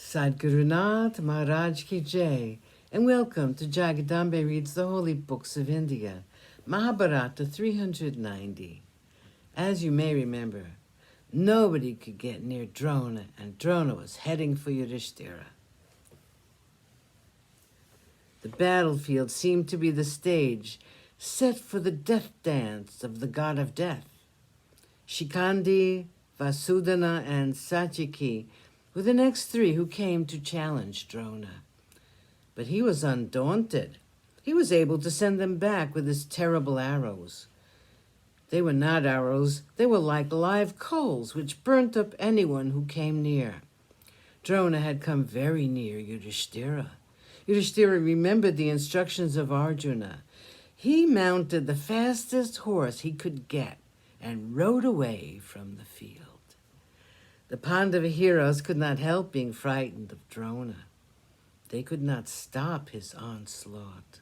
Sadgurunath Maharaj Ki Jai, and welcome to Jagadambe Reads the Holy Books of India, Mahabharata 390. As you may remember, nobody could get near Drona, and Drona was heading for Yudhishthira. The battlefield seemed to be the stage set for the death dance of the god of death. Shikandi, Vasudhana, and Satyaki were the next three who came to challenge Drona. But he was undaunted. He was able to send them back with his terrible arrows. They were not arrows, they were like live coals which burnt up anyone who came near. Drona had come very near Yudhishthira. Yudhishthira remembered the instructions of Arjuna. He mounted the fastest horse he could get and rode away from the field. The Pandava heroes could not help being frightened of Drona. They could not stop his onslaught.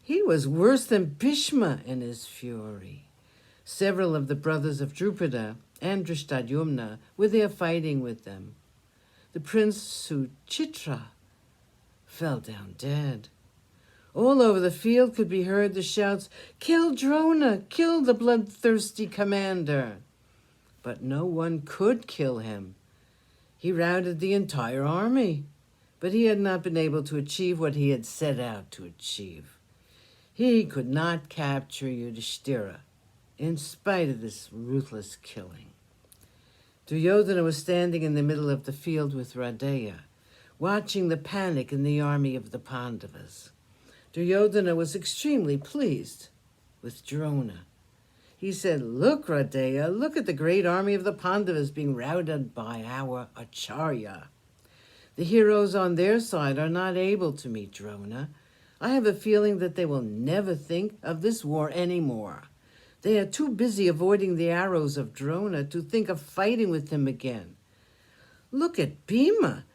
He was worse than Bhishma in his fury. Several of the brothers of Drupada and Drishtadyumna were there fighting with them. The prince Suchitra fell down dead. All over the field could be heard the shouts, "Kill Drona! Kill the bloodthirsty commander!" But no one could kill him. He routed the entire army, but he had not been able to achieve what he had set out to achieve. He could not capture Yudhishthira, in spite of this ruthless killing. Duryodhana was standing in the middle of the field with Radeya, watching the panic in the army of the Pandavas. Duryodhana was extremely pleased with Drona. He said, "Look, Radeya, look at the great army of the Pandavas being routed by our Acharya. The heroes on their side are not able to meet Drona. I have a feeling that they will never think of this war anymore. They are too busy avoiding the arrows of Drona to think of fighting with him again. Look at Bhima.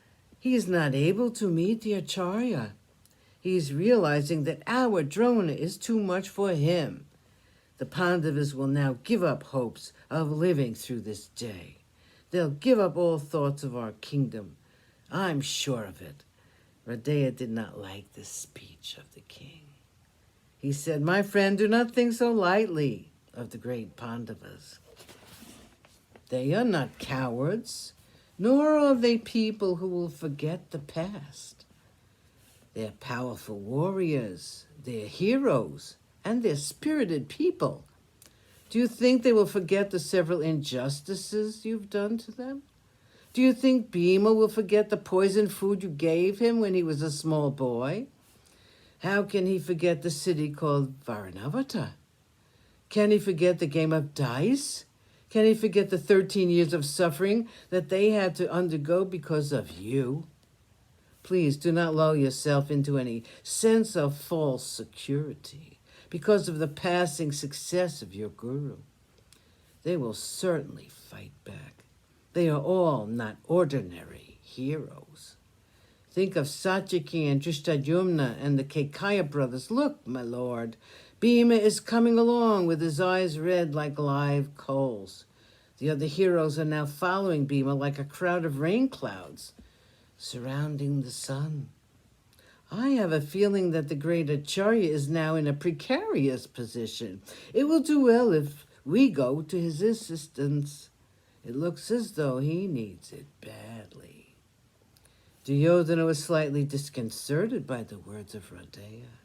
He is not able to meet the Acharya. He is realizing that our Drona is too much for him. The Pandavas will now give up hopes of living through this day. They'll give up all thoughts of our kingdom. I'm sure of it." Radeya did not like this speech of the king. He said, "My friend, do not think so lightly of the great Pandavas. They are not cowards, nor are they people who will forget the past. They're powerful warriors, they're heroes, and they're spirited people. Do you think they will forget the several injustices you've done to them? Do you think Bhima will forget the poisoned food you gave him when he was a small boy? How can he forget the city called Varanavata? Can he forget the game of dice? Can he forget the 13 years of suffering that they had to undergo because of you? Please do not lull yourself into any sense of false security because of the passing success of your guru. They will certainly fight back. They are all not ordinary heroes. Think of Satyaki and Drishtadyumna and the Kekaya brothers. Look, my lord, Bhima is coming along with his eyes red like live coals. The other heroes are now following Bhima like a crowd of rain clouds surrounding the sun. I have a feeling that the great Acharya is now in a precarious position. It will do well if we go to his assistance. It looks as though he needs it badly." Duryodhana was slightly disconcerted by the words of Radeya,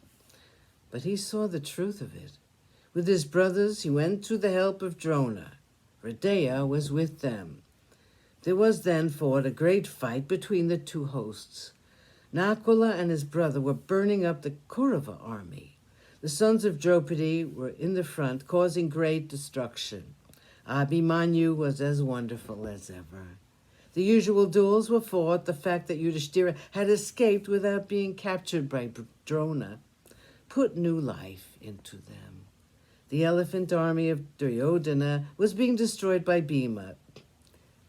but he saw the truth of it. With his brothers, he went to the help of Drona. Radeya was with them. There was then fought a great fight between the two hosts. Nakula and his brother were burning up the Kaurava army. The sons of Draupadi were in the front, causing great destruction. Abhimanyu was as wonderful as ever. The usual duels were fought. The fact that Yudhishthira had escaped without being captured by Drona put new life into them. The elephant army of Duryodhana was being destroyed by Bhima,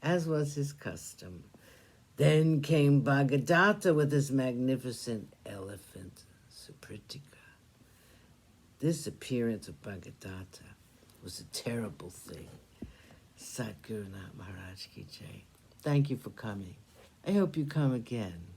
as was his custom. Then came Bhagadatta with his magnificent elephant, Supritika. This appearance of Bhagadatta was a terrible thing. Sadgurunath Maharaj Ki Jai. Thank you for coming. I hope you come again.